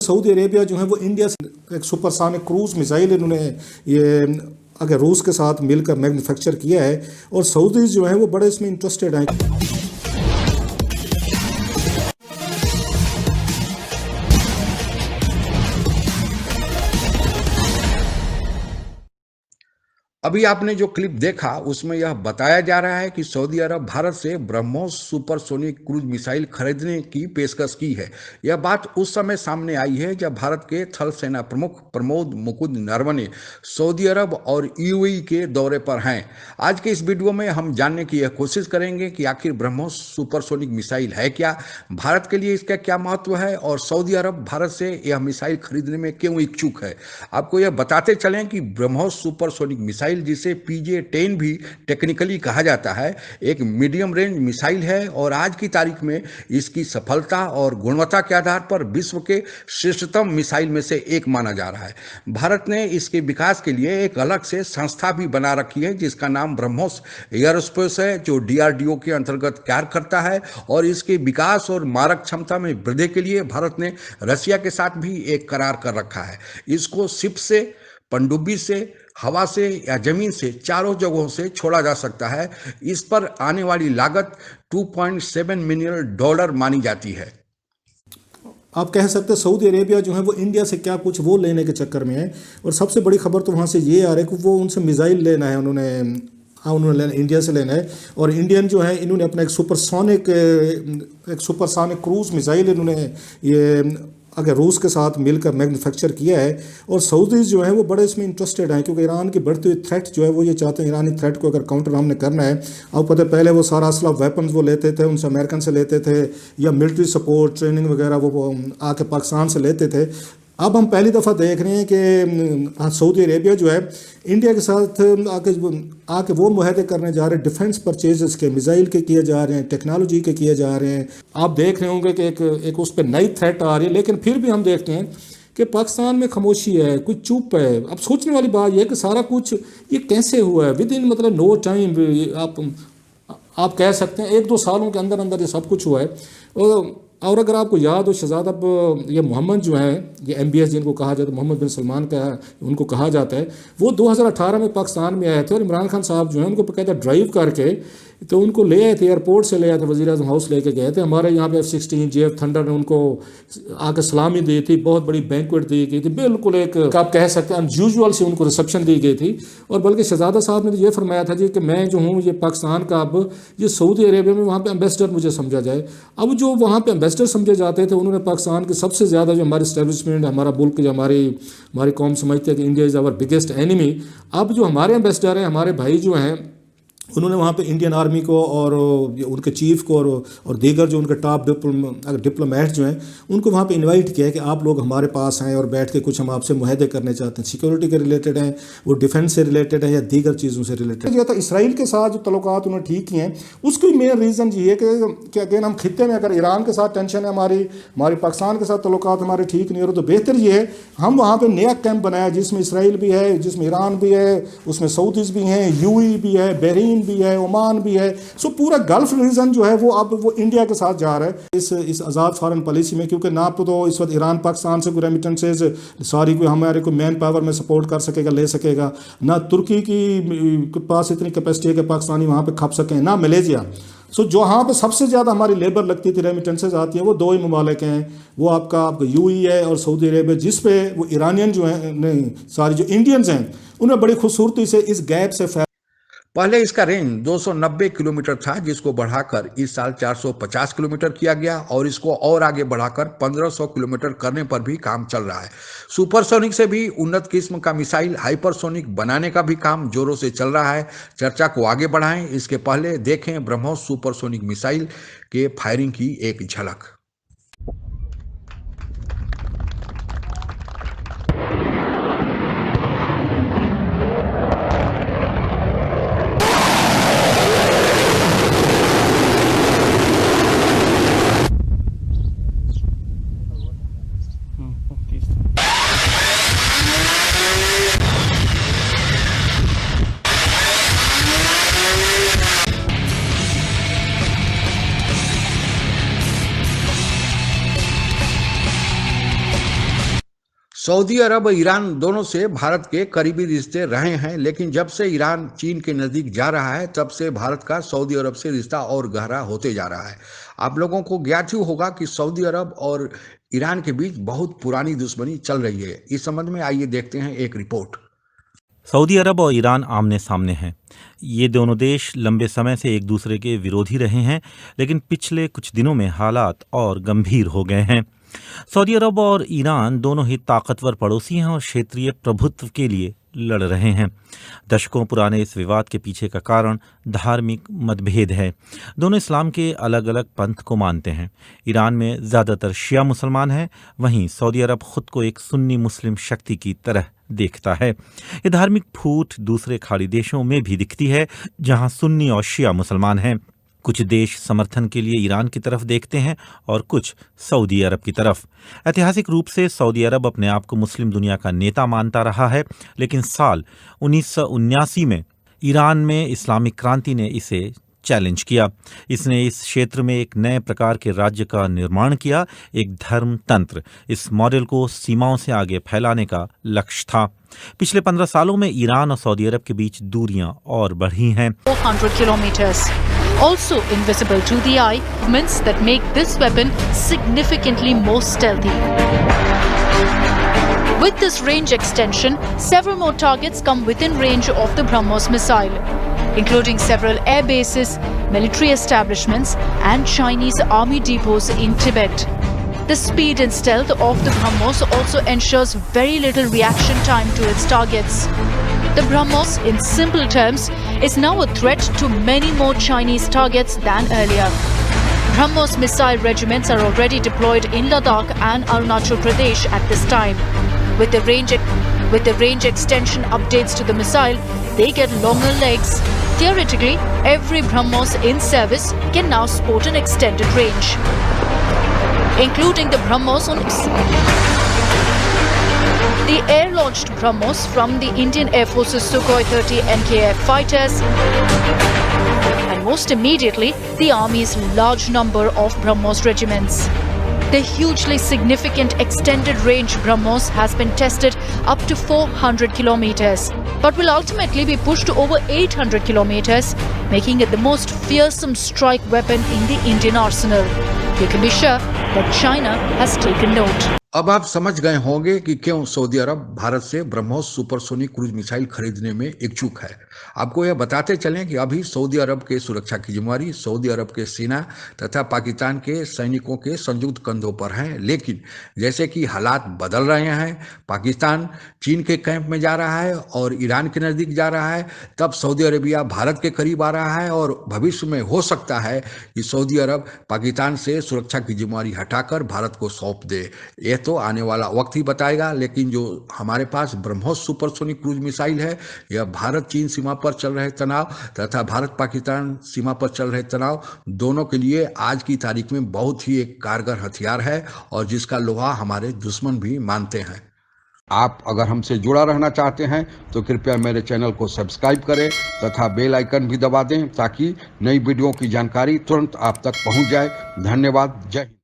Saudi Arabia जो है वो इंडिया से एक सुपरसोनिक क्रूज मिसाइल इन्होंने ये अगर रूस के साथ मिलकर मैन्युफैक्चर किया है और सऊदीज जो हैं वो बड़े इसमें इंटरेस्टेड हैं। अभी आपने जो क्लिप देखा उसमें यह बताया जा रहा है कि सऊदी अरब भारत से ब्रह्मोस सुपरसोनिक क्रूज मिसाइल खरीदने की पेशकश की है। यह बात उस समय सामने आई है जब भारत के थल सेना प्रमुख प्रमोद मुकुंद नरवणे सऊदी अरब और यूएई के दौरे पर हैं। आज के इस वीडियो में हम जानने की यह कोशिश करेंगे कि आखिर ब्रह्मोस सुपरसोनिक मिसाइल है क्या, भारत के लिए इसका क्या महत्व है और सऊदी अरब भारत से यह मिसाइल खरीदने में क्यों इच्छुक है। आपको यह बताते चलें कि ब्रह्मोस सुपरसोनिक मिसाइल जिसे PJ-10 भी टेक्निकली कहा जाता है, एक मीडियम रेंज मिसाइल है और आज की तारीख में इसकी सफलता और गुणवत्ता के आधार पर विश्व के श्रेष्ठतम मिसाइल में से एक माना जा रहा है। भारत ने इसके विकास के लिए एक अलग से संस्था भी बना रखी है जिसका नाम ब्रह्मोस एयरोस्पेस है, जो DRDO के अंतर्गत कार्य करता है और इसके विकास और मारक क्षमता में वृद्धि के लिए भारत ने रशिया के साथ भी एक करार कर रखा है। इसको शिप से, पनडुब्बी से, हवा से या जमीन से चारों जगहों से छोड़ा जा सकता है। इस पर आने वाली लागत $2.7 मिलियन मानी जाती है। आप कह सकते हैं सऊदी अरेबिया जो है वो इंडिया से क्या कुछ वो लेने के चक्कर में है और सबसे बड़ी खबर तो वहाँ से ये आ रही है कि वो उनसे मिसाइल लेना है, उन्होंने इंडिया से लेना है और इंडियन जो है इन्होंने अपना एक सुपरसोनिक क्रूज मिसाइल इन्होंने ये अगर रूस के साथ मिलकर मैन्युफैक्चर किया है और सऊदीज जो हैं वो बड़े इसमें इंटरेस्टेड हैं क्योंकि ईरान की बढ़ती हुई थ्रेट जो है वो ये चाहते हैं ईरानी थ्रेट को अगर काउंटर हमने करना है। अब पता है पहले वो सारा असला वेपन्स वो लेते थे, उनसे अमेरिकन से लेते थे या मिलिट्री सपोर्ट ट्रेनिंग वगैरह वो आके पाकिस्तान से लेते थे। अब हम पहली दफ़ा देख रहे हैं कि सऊदी अरेबिया जो है इंडिया के साथ आके वो मुआहदे करने जा रहे हैं, डिफेंस परचेजेस के, मिसाइल के किए जा रहे हैं, टेक्नोलॉजी के किए जा रहे हैं। आप देख रहे होंगे कि एक उस पर नई थ्रेट आ रही है, लेकिन फिर भी हम देखते हैं कि पाकिस्तान में खामोशी है, कुछ चुप है। अब सोचने वाली बात यह है कि सारा कुछ ये कैसे हुआ है विद इन मतलब नो टाइम। आप कह सकते हैं 1-2 सालों के अंदर अंदर ये सब कुछ हुआ है। और अगर आपको याद हो शहजाद ये मोहम्मद जो हैं, ये MBS जिनको कहा जाता है, मोहम्मद बिन सलमान का उनको कहा जाता है, वो 2018 में पाकिस्तान में आए थे और इमरान खान साहब जो हैं उनको बकायदा ड्राइव करके तो उनको ले आए थे, एयरपोर्ट से ले आए थे, वज़ीर-ए-आज़म हाउस लेके गए थे। हमारे यहाँ पे F-16 JF थंडर ने उनको आके सलामी दी थी, बहुत बड़ी बैंक्वेट दी गई थी, बिल्कुल एक आप कह सकते हैं अनयूजुअल से उनको रिसेप्शन दी गई थी। और बल्कि शहजादा साहब ने तो ये फरमाया था जी कि मैं जो हूँ ये पाकिस्तान का अब ये सऊदी अरेबिया में वहाँ पर एम्बेसडर मुझे समझा जाए। अब जो वहाँ पर एम्बेसडर समझे जाते थे उन्होंने पाकिस्तान के सबसे ज़्यादा जो हमारी इस्टेब्लिशमेंट, हमारा मुल्क, जो हमारी कौम समझते हैं कि India is our biggest enemy. अब जो हमारे एम्बेसडर हैं, हमारे भाई जो हैं, उन्होंने वहाँ पे इंडियन आर्मी को और उनके चीफ को और दीगर जो उनके टॉप डिप्लोमेट जो हैं उनको वहाँ पे इनवाइट किया है कि आप लोग हमारे पास हैं और बैठ के कुछ हम आपसे मुआहदे करने चाहते हैं, सिक्योरिटी के रिलेटेड हैं, वो डिफेंस से रिलेटेड है या दीगर चीज़ों से रिलेटेड। जो था इसराइल के साथ जो तल्लुकात उन्होंने ठीक किए हैं उसकी मेन रीज़न ये है कि अगेन हम खित्ते में अगर ईरान के साथ टेंशन है, हमारी पाकिस्तान के साथ तल्लुकात हमारे ठीक नहीं हो रहे, तो बेहतर ये है हम वहाँ पर नया कैंप बनाया जिसमें इसराइल भी है, जिसमें ईरान भी है, उसमें सऊदीज़ भी हैं, UAE भी है, बहरीन भी है, ओमान भी है। सो पूरा गल्फ रीजन जो है वो अब वो इंडिया के साथ जा रहा है इस आज़ाद फॉरेन पॉलिसी में, क्योंकि ना तो इस वक्त ईरान पाकिस्तान से कोई रेमिटेंसेज सारी कोई हमारे को मैन पावर में सपोर्ट कर सकेगा, ले सकेगा, ना तुर्की की पास इतनी कैपेसिटी है कि पाकिस्तानी वहाँ पे खप सकें, ना मलेशिया। सो जो यहाँ पे सबसे ज़्यादा हमारी लेबर लगती थी, रेमिटेंसेज आती हैं, वो 2 ही ममालिक हैं, वो आपका UAE है और सऊदी अरेबिया, जिस पे वो ईरानियन जो हैं, नहीं सारी जो इंडियंस हैं उन्हें बड़ी खूबसूरती से इस गैप से पहले इसका रेंज 290 किलोमीटर था जिसको बढ़ाकर इस साल 450 किलोमीटर किया गया और इसको और आगे बढ़ाकर 1500 किलोमीटर करने पर भी काम चल रहा है। सुपरसोनिक से भी उन्नत किस्म का मिसाइल हाइपरसोनिक बनाने का भी काम जोरों से चल रहा है। चर्चा को आगे बढ़ाएं इसके पहले देखें ब्रह्मोस सुपरसोनिक मिसाइल के फायरिंग की एक झलक। सऊदी अरब और ईरान दोनों से भारत के करीबी रिश्ते रहे हैं, लेकिन जब से ईरान चीन के नज़दीक जा रहा है तब से भारत का सऊदी अरब से रिश्ता और गहरा होते जा रहा है। आप लोगों को ज्ञात ही होगा कि सऊदी अरब और ईरान के बीच बहुत पुरानी दुश्मनी चल रही है। इस संबंध में आइए देखते हैं एक रिपोर्ट। सऊदी अरब और ईरान आमने सामने हैं। ये दोनों देश लंबे समय से एक दूसरे के विरोधी रहे हैं, लेकिन पिछले कुछ दिनों में हालात और गंभीर हो गए हैं। सऊदी अरब और ईरान दोनों ही ताकतवर पड़ोसी हैं और क्षेत्रीय प्रभुत्व के लिए लड़ रहे हैं। दशकों पुराने इस विवाद के पीछे का कारण धार्मिक मतभेद है। दोनों इस्लाम के अलग अलग पंथ को मानते हैं। ईरान में ज़्यादातर शिया मुसलमान हैं, वहीं सऊदी अरब खुद को एक सुन्नी मुस्लिम शक्ति की तरह देखता है। ये धार्मिक फूट दूसरे खाड़ी देशों में भी दिखती है, जहां सुन्नी और शिया मुसलमान हैं। कुछ देश समर्थन के लिए ईरान की तरफ देखते हैं और कुछ सऊदी अरब की तरफ। ऐतिहासिक रूप से सऊदी अरब अपने आप को मुस्लिम दुनिया का नेता मानता रहा है, लेकिन साल 1979 में ईरान में इस्लामिक क्रांति ने इसे चैलेंज किया। इसने इस क्षेत्र में एक नए प्रकार के राज्य का निर्माण किया, एक धर्म तंत्र। इस मॉडल को सीमाओं से आगे फैलाने का लक्ष्य था। पिछले 15 सालों में ईरान और सऊदी अरब के बीच दूरियां और बढ़ी हैं। 400 kilometers. Also invisible to the eye, movements that make this weapon significantly more stealthy. With this range extension, several more targets come within range of the BrahMos missile, including several air bases, military establishments, and Chinese army depots in Tibet. The speed and stealth of the BrahMos also ensures very little reaction time to its targets. The BrahMos, in simple terms, is now a threat to many more Chinese targets than earlier. BrahMos missile regiments are already deployed in Ladakh and Arunachal Pradesh at this time. With the range extension updates to the missile, they get longer legs. Theoretically, every BrahMos in service can now sport an extended range, including the BrahMos on the air-launched BrahMos from the Indian Air Force's Sukhoi 30 NKF fighters, and most immediately, the Army's large number of BrahMos regiments. The hugely significant extended range BrahMos has been tested up to 400 kilometers, but will ultimately be pushed to over 800 kilometers, making it the most fearsome strike weapon in the Indian arsenal. You can be sure that China has taken note. अब आप समझ गए होंगे कि क्यों Saudi अरब भारत से BrahMos supersonic cruise missile खरीदने में इच्छुक है। आपको यह बताते चलें कि अभी सऊदी अरब के सुरक्षा की जिम्मेदारी सऊदी अरब के सेना तथा पाकिस्तान के सैनिकों के संयुक्त कंधों पर है, लेकिन जैसे कि हालात बदल रहे हैं, पाकिस्तान चीन के कैंप में जा रहा है और ईरान के नज़दीक जा रहा है, तब सऊदी अरेबिया भारत के करीब आ रहा है और भविष्य में हो सकता है कि सऊदी अरब पाकिस्तान से सुरक्षा की जिम्मेदारी हटाकर भारत को सौंप दे। यह तो आने वाला वक्त ही बताएगा, लेकिन जो हमारे पास ब्रह्मोस सुपरसोनिक क्रूज मिसाइल है, यह भारत चीन सीमा पर चल रहे तनाव तथा भारत पाकिस्तान सीमा पर चल रहे तनाव दोनों के लिए आज की तारीख में बहुत ही एक कारगर हथियार है और जिसका लोहा हमारे दुश्मन भी मानते हैं। आप अगर हमसे जुड़ा रहना चाहते हैं तो कृपया मेरे चैनल को सब्सक्राइब करें तथा बेल आइकन भी दबा दें ताकि नई वीडियो की जानकारी तुरंत आप तक पहुंच जाए। धन्यवाद। जय हिंद।